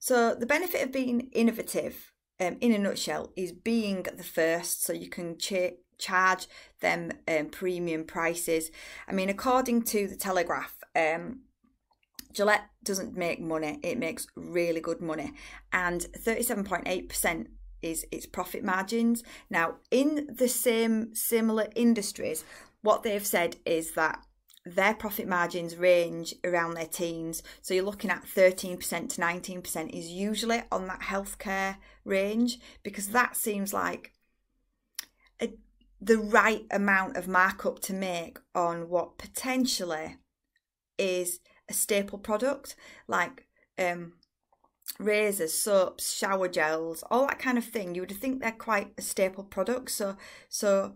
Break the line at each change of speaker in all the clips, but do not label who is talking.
So the benefit of being innovative, in a nutshell, is being the first, so you can charge them premium prices. I mean, according to the Telegraph, Gillette doesn't make money, it makes really good money, and 37.8% is its profit margins. Now, in the similar industries, what they've said is that their profit margins range around their teens. So you're looking at 13% to 19% is usually on that healthcare range, because that seems like the right amount of markup to make on what potentially is a staple product, like razors, soaps, shower gels, all that kind of thing. You would think they're quite a staple product. So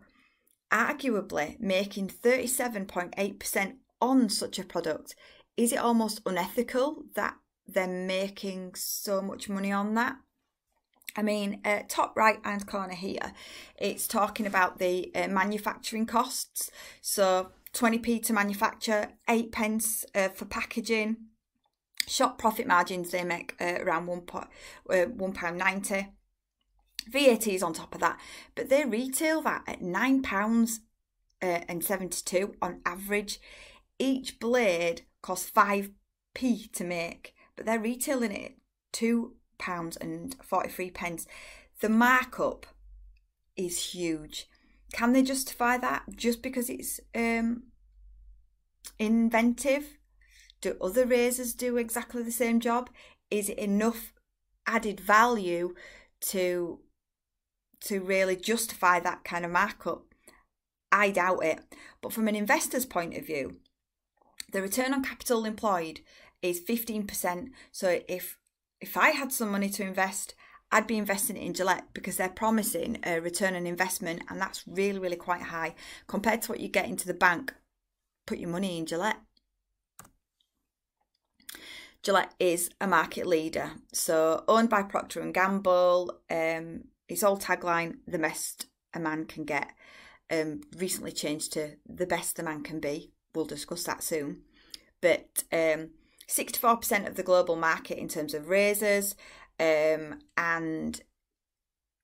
arguably making 37.8% on such a product, is it almost unethical that they're making so much money on that? I mean, top right hand corner here, it's talking about the manufacturing costs. So 20p to manufacture, 8p for packaging. Shop profit margins, they make around £1.90. VAT is on top of that, but they retail that at £9.72 on average. Each blade costs 5p to make, but they're retailing it at £2.43. The markup is huge. Can they justify that just because it's inventive? Do other razors do exactly the same job? Is it enough added value to really justify that kind of markup? I doubt it. But from an investor's point of view, the return on capital employed is 15%. So if I had some money to invest, I'd be investing it in Gillette, because they're promising a return on investment, and that's really, really quite high compared to what you get into the bank. Put your money in Gillette. Gillette is a market leader, so owned by Procter Gamble. Its old tagline, the best a man can get, recently changed to the best a man can be. We'll discuss that soon. But 64% of the global market in terms of razors, and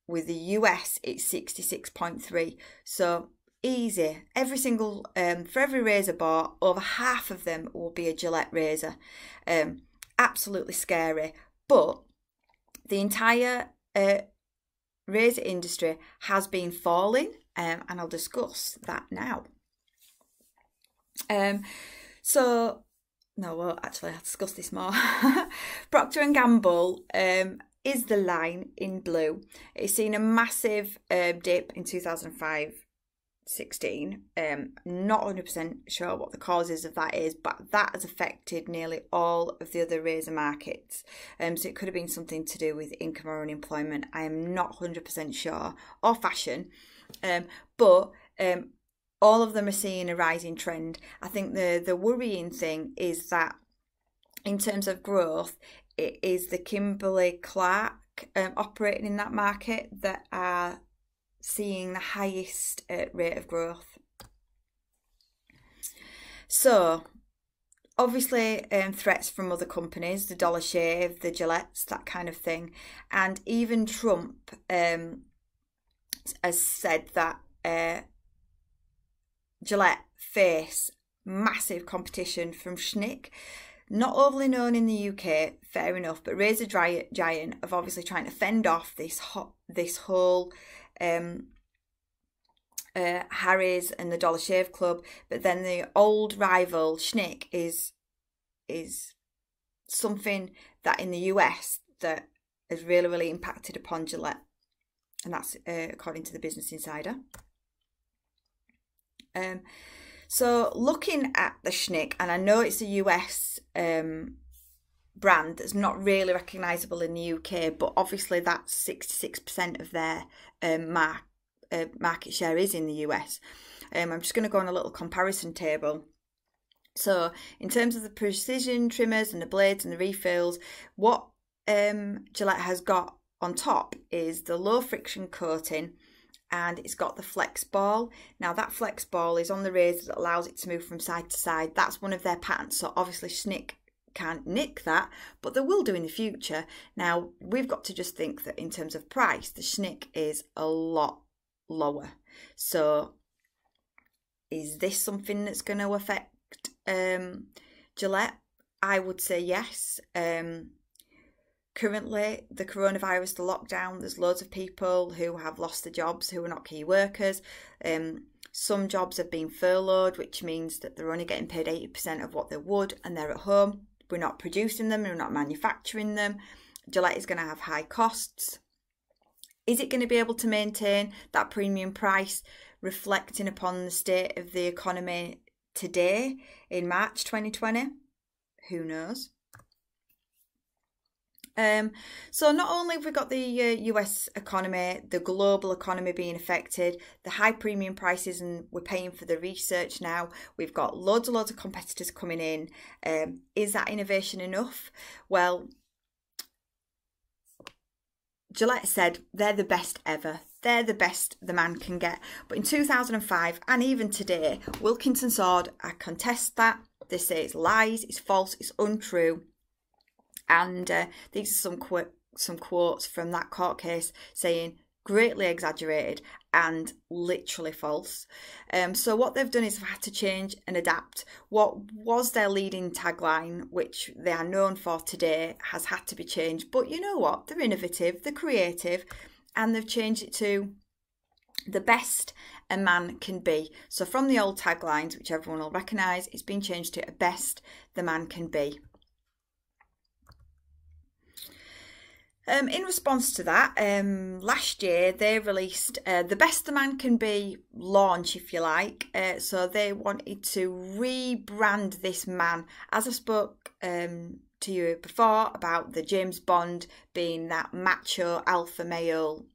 with the US it's 66.3%. So easy. Every single for every razor bought, over half of them will be a Gillette razor. Absolutely scary. But the entire razor industry has been falling, and I'll discuss that now. I'll discuss this more. Procter Gamble is the line in blue. It's seen a massive dip in 2015-16. Not 100% sure what the causes of that is, but that has affected nearly all of the other razor markets. So it could have been something to do with income or unemployment. I am not 100% sure, or fashion. But all of them are seeing a rising trend. I think the worrying thing is that in terms of growth, it is the Kimberly-Clark operating in that market that are seeing the highest rate of growth. So obviously threats from other companies, the Dollar Shave, the Gillettes, that kind of thing. And even Trump has said that Gillette face massive competition from Schick, not overly known in the UK, fair enough, but razor giant of obviously trying to fend off this whole Harry's and the Dollar Shave Club. But then the old rival Schick is something that in the US that has really, really impacted upon Gillette, and that's according to the Business Insider. So looking at the Schick, and I know it's a US brand that's not really recognisable in the UK, but obviously that's 66% of their market share is in the US. I'm just going to go on a little comparison table. So in terms of the precision trimmers and the blades and the refills, what Gillette has got on top is the low friction coating, and it's got the flex ball. Now that flex ball is on the razor that allows it to move from side to side. That's one of their patents. So obviously Schick can't nick that, but they will do in the future. Now, we've got to just think that in terms of price, the Schick is a lot lower. So is this something that's going to affect Gillette? I would say yes. Currently, the coronavirus, the lockdown, there's loads of people who have lost their jobs, who are not key workers. Some jobs have been furloughed, which means that they're only getting paid 80% of what they would, and they're at home. We're not producing them, we're not manufacturing them. Gillette is going to have high costs. Is it going to be able to maintain that premium price, reflecting upon the state of the economy today in March 2020? Who knows? So not only have we got the US economy, the global economy being affected, the high premium prices, and we're paying for the research now. We've got loads of competitors coming in. Is that innovation enough? Well, Gillette said they're the best ever. They're the best the man can get. But in 2005 and even today, Wilkinson Sword contest that. They say it's lies, it's false, it's untrue. And these are some quotes from that court case saying greatly exaggerated and literally false. So what they've done is they've had to change and adapt. What was their leading tagline, which they are known for today, has had to be changed. But you know what? They're innovative, they're creative, and they've changed it to the best a man can be. So from the old taglines, which everyone will recognise, it's been changed to a best the man can be. In response to that, last year they released the Best the Man Can Be launch, if you like. So they wanted to rebrand this man. As I spoke to you before about the James Bond being that macho alpha male,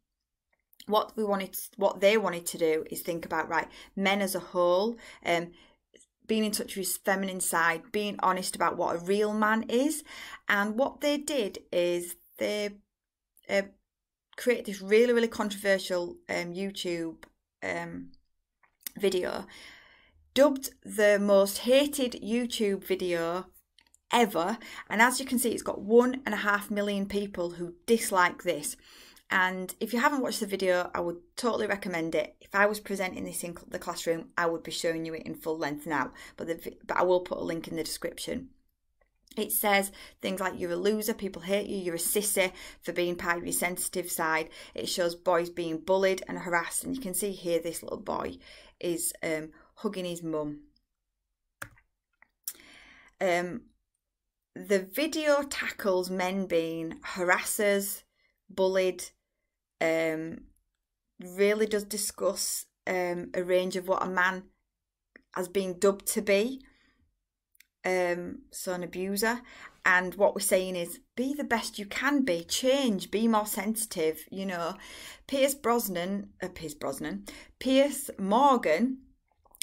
what they wanted to do is think about, right, men as a whole, being in touch with his feminine side, being honest about what a real man is. And what they did is they created this really controversial YouTube video, dubbed the most hated YouTube video ever. And as you can see, it's got 1.5 million people who dislike this. And if you haven't watched the video, I would totally recommend it. If I was presenting this in the classroom, I would be showing you it in full length now, but I will put a link in the description. It says things like you're a loser, people hate you, you're a sissy for being part of your sensitive side. It shows boys being bullied and harassed, and you can see here this little boy is hugging his mum. The video tackles men being harassers, bullied, really does discuss a range of what a man has been dubbed to be. So an abuser, and what we're saying is be the best you can be, change, be more sensitive. You know, Piers Morgan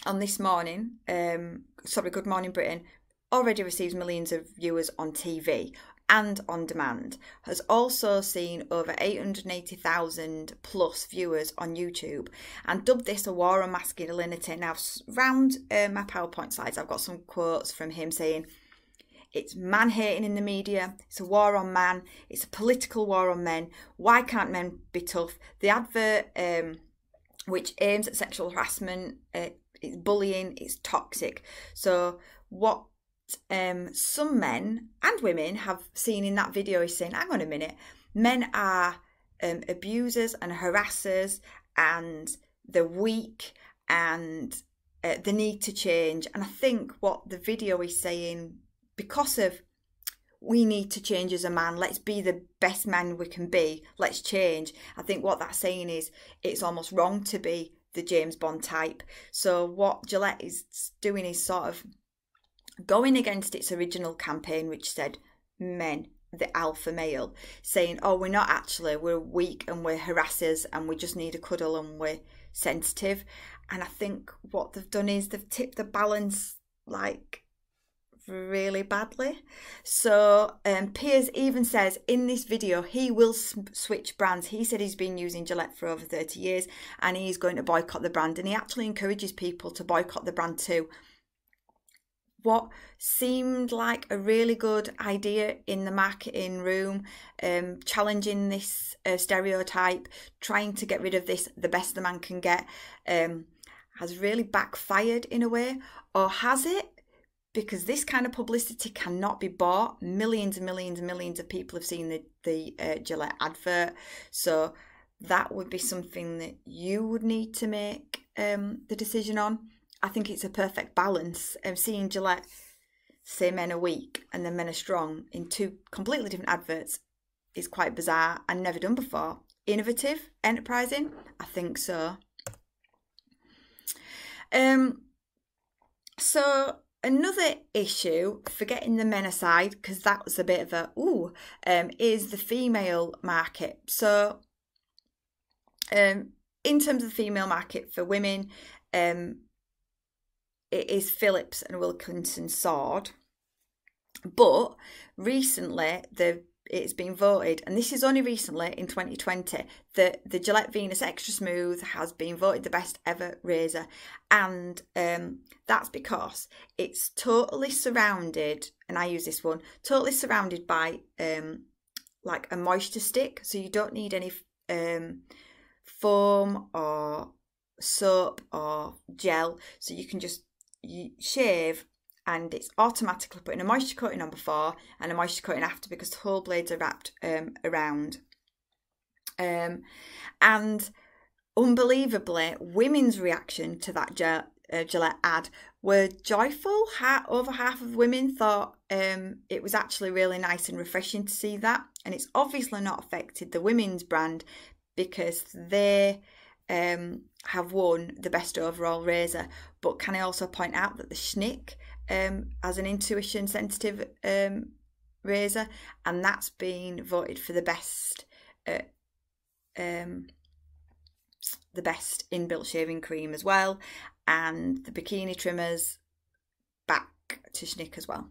on This Morning, Good Morning Britain, already receives millions of viewers on TV and on demand, has also seen over 880,000 plus viewers on YouTube, and dubbed this a war on masculinity. Now, around my PowerPoint slides, I've got some quotes from him saying it's man-hating in the media, it's a war on man, it's a political war on men, why can't men be tough? The advert, which aims at sexual harassment, it's bullying, it's toxic. So what some men and women have seen in that video is saying, hang on a minute, men are abusers and harassers, and they're weak, and they need to change. And I think what the video is saying, because of we need to change as a man, let's be the best man we can be, let's change. I think what that's saying is it's almost wrong to be the James Bond type. So what Gillette is doing is sort of going against its original campaign, which said men, the alpha male, saying, oh, we're not actually, we're weak and we're harassers and we just need a cuddle and we're sensitive. And I think what they've done is they've tipped the balance like really badly. So Piers even says in this video he will switch brands. He said he's been using Gillette for over 30 years and he's going to boycott the brand, and he actually encourages people to boycott the brand too. what seemed like a really good idea in the marketing room, challenging this stereotype, trying to get rid of this, the best the man can get, has really backfired in a way? Or has it? Because this kind of publicity cannot be bought. Millions and millions and millions of people have seen the Gillette advert. So that would be something that you would need to make the decision on. I think it's a perfect balance of seeing Gillette say men are weak and then men are strong in two completely different adverts is quite bizarre and never done before. Innovative, enterprising? I think so. So another issue, forgetting the men aside, because that was a bit of a is the female market. So in terms of the female market for women, it is Philips and Wilkinson Sword, but recently it's been voted, and this is only recently in 2020, that the Gillette Venus Extra Smooth has been voted the best ever razor, and that's because it's totally surrounded, and I use this one, totally surrounded by like a moisture stick, so you don't need any foam or soap or gel, so you can just shave, and it's automatically putting a moisture coating on before and a moisture coating after, because the whole blades are wrapped around. And unbelievably, women's reaction to that Gillette ad were joyful. Over half of women thought it was actually really nice and refreshing to see that, and it's obviously not affected the women's brand, because they have won the best overall razor. But can I also point out that the Schick as an intuition sensitive razor, and that's been voted for the best inbuilt shaving cream as well, and the bikini trimmers back to Schick as well.